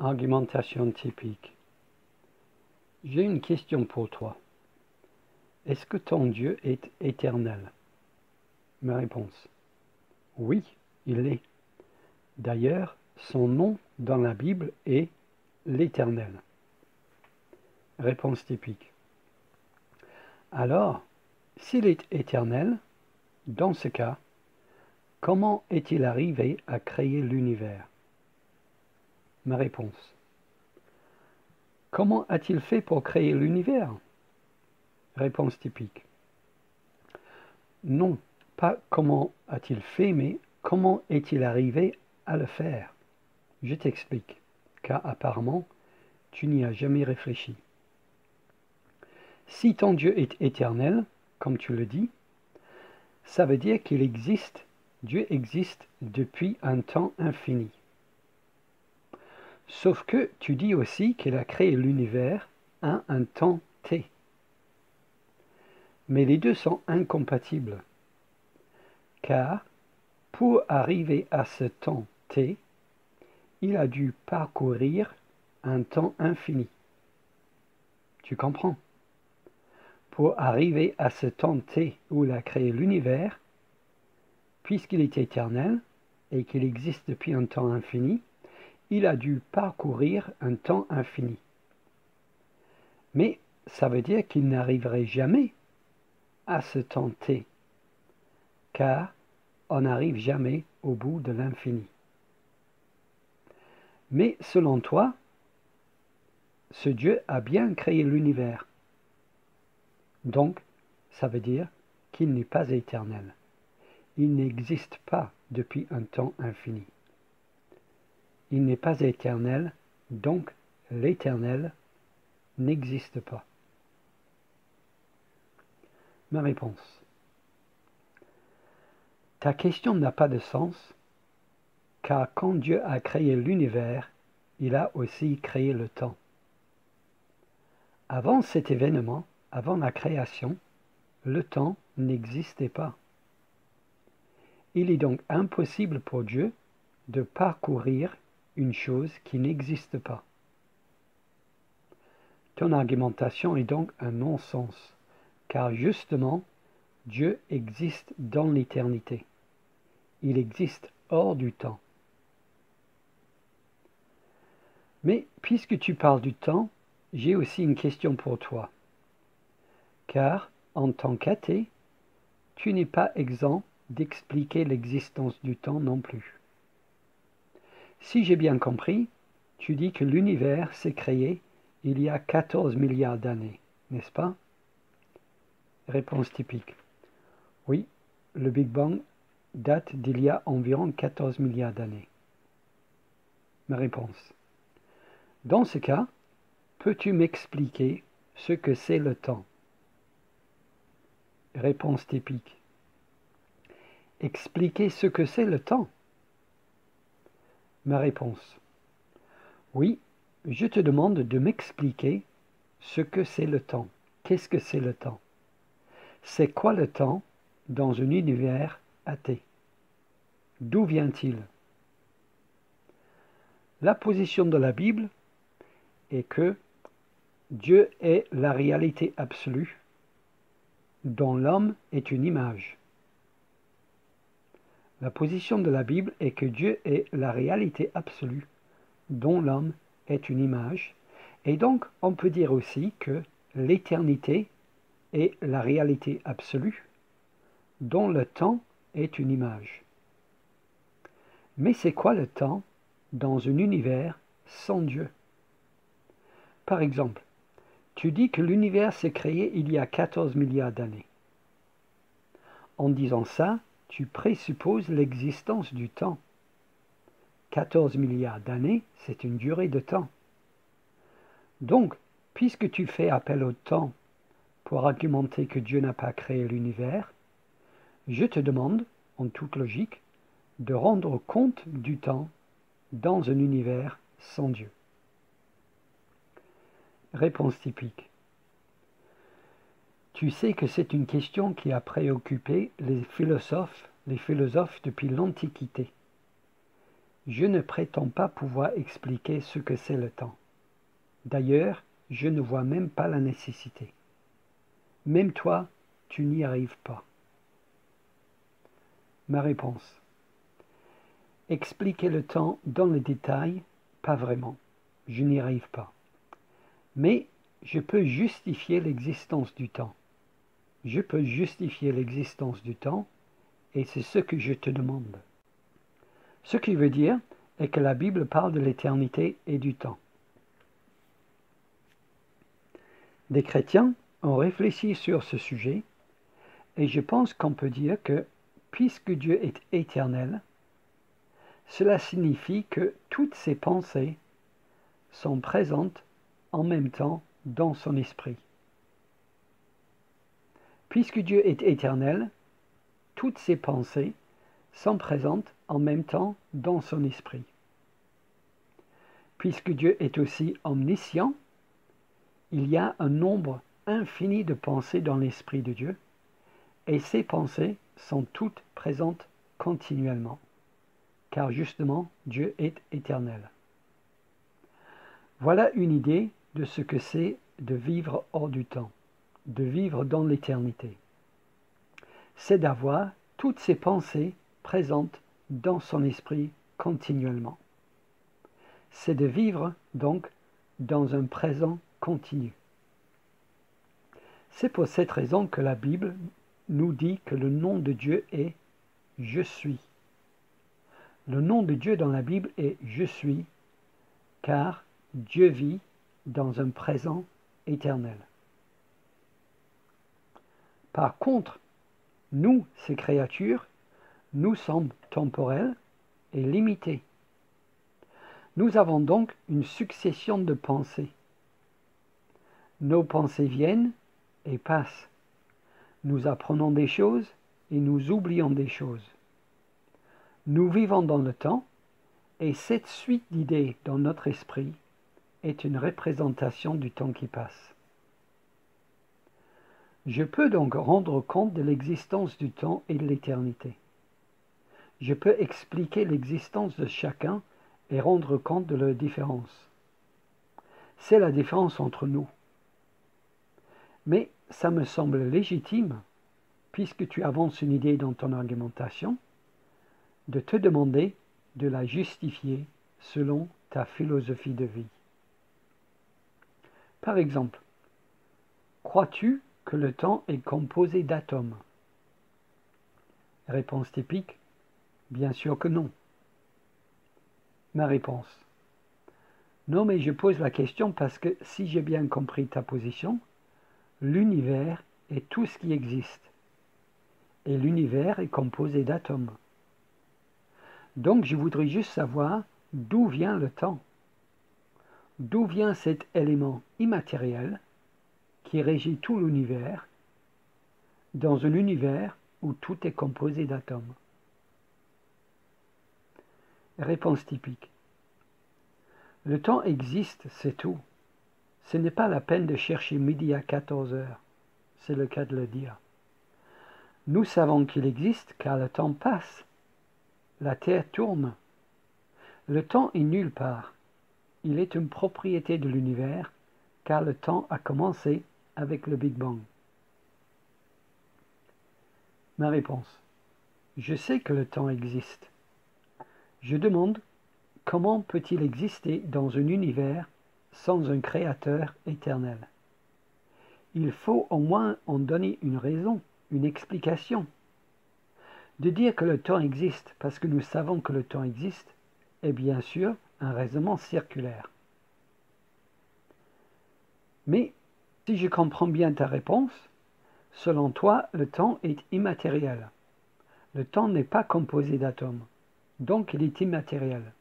Argumentation typique. J'ai une question pour toi. Est-ce que ton Dieu est éternel? Ma réponse. Oui, il est. D'ailleurs, son nom dans la Bible est l'Éternel. Réponse typique. Alors, s'il est éternel, dans ce cas, comment est-il arrivé à créer l'univers? Ma réponse. Comment a-t-il fait pour créer l'univers? Réponse typique. Non, pas comment a-t-il fait, mais comment est-il arrivé à le faire? Je t'explique, car apparemment, tu n'y as jamais réfléchi. Si ton Dieu est éternel, comme tu le dis, ça veut dire qu'il existe, Dieu existe depuis un temps infini. Sauf que tu dis aussi qu'il a créé l'univers à un temps t. Mais les deux sont incompatibles, car pour arriver à ce temps t, il a dû parcourir un temps infini. Tu comprends? Pour arriver à ce temps t où il a créé l'univers, puisqu'il est éternel et qu'il existe depuis un temps infini, il a dû parcourir un temps infini. Mais ça veut dire qu'il n'arriverait jamais à ce temps t, car on n'arrive jamais au bout de l'infini. Mais selon toi, ce Dieu a bien créé l'univers. Donc, ça veut dire qu'il n'est pas éternel. Il n'existe pas depuis un temps infini. Il n'est pas éternel, donc l'éternel n'existe pas. Ma réponse. Ta question n'a pas de sens, car quand Dieu a créé l'univers, il a aussi créé le temps. Avant cet événement, avant la création, le temps n'existait pas. Il est donc impossible pour Dieu de parcourir une chose qui n'existe pas. Ton argumentation est donc un non-sens, car justement, Dieu existe dans l'éternité. Il existe hors du temps. Mais puisque tu parles du temps, j'ai aussi une question pour toi. Car, en tant qu'athée, tu n'es pas exempt d'expliquer l'existence du temps non plus. Si j'ai bien compris, tu dis que l'univers s'est créé il y a 14 milliards d'années, n'est-ce pas? Réponse typique. Oui, le Big Bang date d'il y a environ 14 milliards d'années. Ma réponse. Dans ce cas, peux-tu m'expliquer ce que c'est le temps? Réponse typique. Expliquer ce que c'est le temps? Ma réponse. Oui, je te demande de m'expliquer ce que c'est le temps. Qu'est-ce que c'est le temps? C'est quoi le temps dans un univers athée? D'où vient-il? La position de la Bible est que Dieu est la réalité absolue, dont l'homme est une image. La position de la Bible est que Dieu est la réalité absolue, dont l'homme est une image, et donc on peut dire aussi que l'éternité est la réalité absolue, dont le temps est une image. Mais c'est quoi le temps dans un univers sans Dieu? Par exemple, tu dis que l'univers s'est créé il y a 14 milliards d'années. En disant ça, tu présupposes l'existence du temps. 14 milliards d'années, c'est une durée de temps. Donc, puisque tu fais appel au temps pour argumenter que Dieu n'a pas créé l'univers, je te demande, en toute logique, de rendre compte du temps dans un univers sans Dieu. Réponse typique. Tu sais que c'est une question qui a préoccupé les philosophes depuis l'Antiquité. Je ne prétends pas pouvoir expliquer ce que c'est le temps. D'ailleurs, je ne vois même pas la nécessité. Même toi, tu n'y arrives pas. Ma réponse. Expliquer le temps dans le détail, pas vraiment. Je n'y arrive pas. Mais je peux justifier l'existence du temps. Je peux justifier l'existence du temps, et c'est ce que je te demande. Ce qui veut dire est que la Bible parle de l'éternité et du temps. Des chrétiens ont réfléchi sur ce sujet, et je pense qu'on peut dire que, puisque Dieu est éternel, cela signifie que toutes ses pensées sont présentes en même temps dans son esprit. Puisque Dieu est éternel, toutes ses pensées sont présentes en même temps dans son esprit. Puisque Dieu est aussi omniscient, il y a un nombre infini de pensées dans l'esprit de Dieu, et ces pensées sont toutes présentes continuellement, car justement Dieu est éternel. Voilà une idée de ce que c'est de vivre hors du temps, de vivre dans l'éternité. C'est d'avoir toutes ces pensées présentes dans son esprit continuellement. C'est de vivre donc dans un présent continu. C'est pour cette raison que la Bible nous dit que le nom de Dieu est « Je suis ». Le nom de Dieu dans la Bible est « Je suis », car Dieu vit dans un présent éternel. Par contre, nous, ces créatures, nous sommes temporels et limités. Nous avons donc une succession de pensées. Nos pensées viennent et passent. Nous apprenons des choses et nous oublions des choses. Nous vivons dans le temps et cette suite d'idées dans notre esprit est une représentation du temps qui passe. Je peux donc rendre compte de l'existence du temps et de l'éternité. Je peux expliquer l'existence de chacun et rendre compte de leur différence. C'est la différence entre nous. Mais ça me semble légitime, puisque tu avances une idée dans ton argumentation, de te demander de la justifier selon ta philosophie de vie. Par exemple, crois-tu que le temps est composé d'atomes? Réponse typique, bien sûr que non. Ma réponse. Non, mais je pose la question parce que si j'ai bien compris ta position, l'univers est tout ce qui existe. Et l'univers est composé d'atomes. Donc je voudrais juste savoir d'où vient le temps. D'où vient cet élément immatériel qui régit tout l'univers dans un univers où tout est composé d'atomes? Réponse typique. Le temps existe, c'est tout. Ce n'est pas la peine de chercher midi à 14 heures. C'est le cas de le dire. Nous savons qu'il existe car le temps passe. La Terre tourne. Le temps est nulle part. Il est une propriété de l'univers car le temps a commencé avec le Big Bang. Ma réponse. Je sais que le temps existe. Je demande comment peut-il exister dans un univers sans un créateur éternel? Il faut au moins en donner une raison, une explication. De dire que le temps existe parce que nous savons que le temps existe est bien sûr un raisonnement circulaire. Mais si je comprends bien ta réponse, selon toi, le temps est immatériel. Le temps n'est pas composé d'atomes, donc il est immatériel.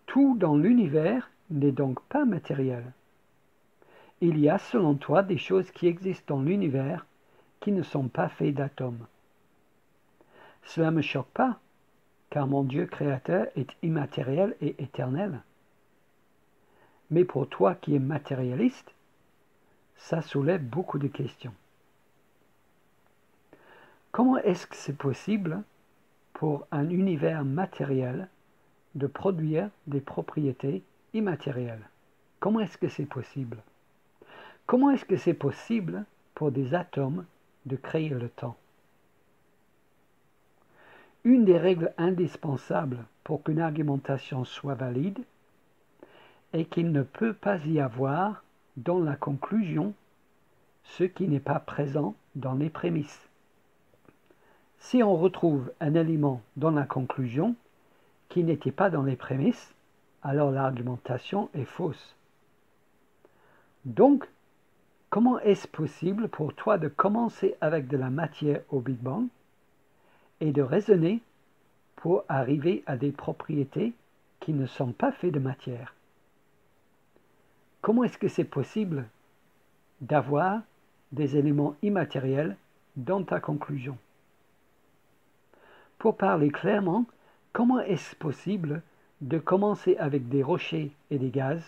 Tout dans l'univers n'est donc pas matériel. Il y a selon toi des choses qui existent dans l'univers qui ne sont pas faites d'atomes. Cela ne me choque pas, car mon Dieu créateur est immatériel et éternel. Mais pour toi qui es matérialiste, ça soulève beaucoup de questions. Comment est-ce que c'est possible pour un univers matériel de produire des propriétés immatérielles. Comment est-ce que c'est possible? Comment est-ce que c'est possible pour des atomes de créer le temps? Une des règles indispensables pour qu'une argumentation soit valide est qu'il ne peut pas y avoir dans la conclusion ce qui n'est pas présent dans les prémices. Si on retrouve un élément dans la conclusion qui n'était pas dans les prémices, alors l'argumentation est fausse. Donc, comment est-ce possible pour toi de commencer avec de la matière au Big Bang et de raisonner pour arriver à des propriétés qui ne sont pas faites de matière? Comment est-ce que c'est possible d'avoir des éléments immatériels dans ta conclusion? Pour parler clairement, comment est-ce possible de commencer avec des rochers et des gaz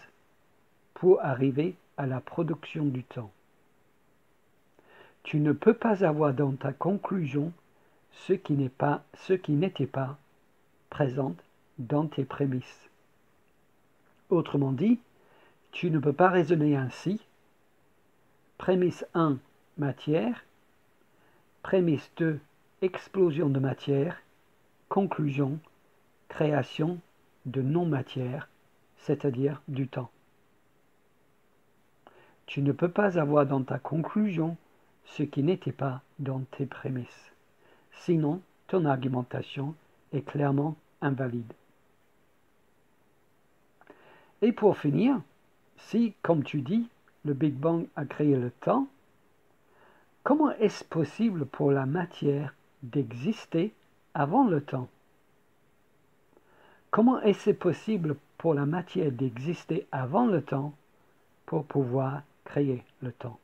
pour arriver à la production du temps? Tu ne peux pas avoir dans ta conclusion ce qui n'était pas présent dans tes prémices. Autrement dit, tu ne peux pas raisonner ainsi. Prémisse 1, matière. Prémisse 2, explosion de matière. Conclusion, création de non-matière, c'est-à-dire du temps. Tu ne peux pas avoir dans ta conclusion ce qui n'était pas dans tes prémices. Sinon, ton argumentation est clairement invalide. Et pour finir, si, comme tu dis, le Big Bang a créé le temps, comment est-ce possible pour la matière d'exister avant le temps? Comment est-ce possible pour la matière d'exister avant le temps pour pouvoir créer le temps?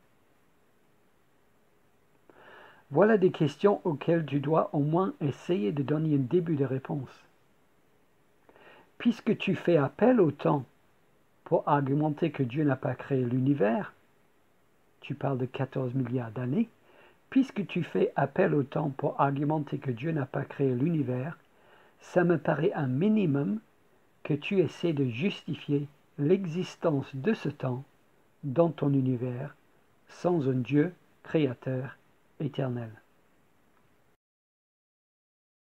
Voilà des questions auxquelles tu dois au moins essayer de donner un début de réponse. Puisque tu fais appel au temps pour argumenter que Dieu n'a pas créé l'univers, tu parles de 14 milliards d'années, puisque tu fais appel au temps pour argumenter que Dieu n'a pas créé l'univers, ça me paraît un minimum que tu essaies de justifier l'existence de ce temps dans ton univers sans un Dieu créateur éternel.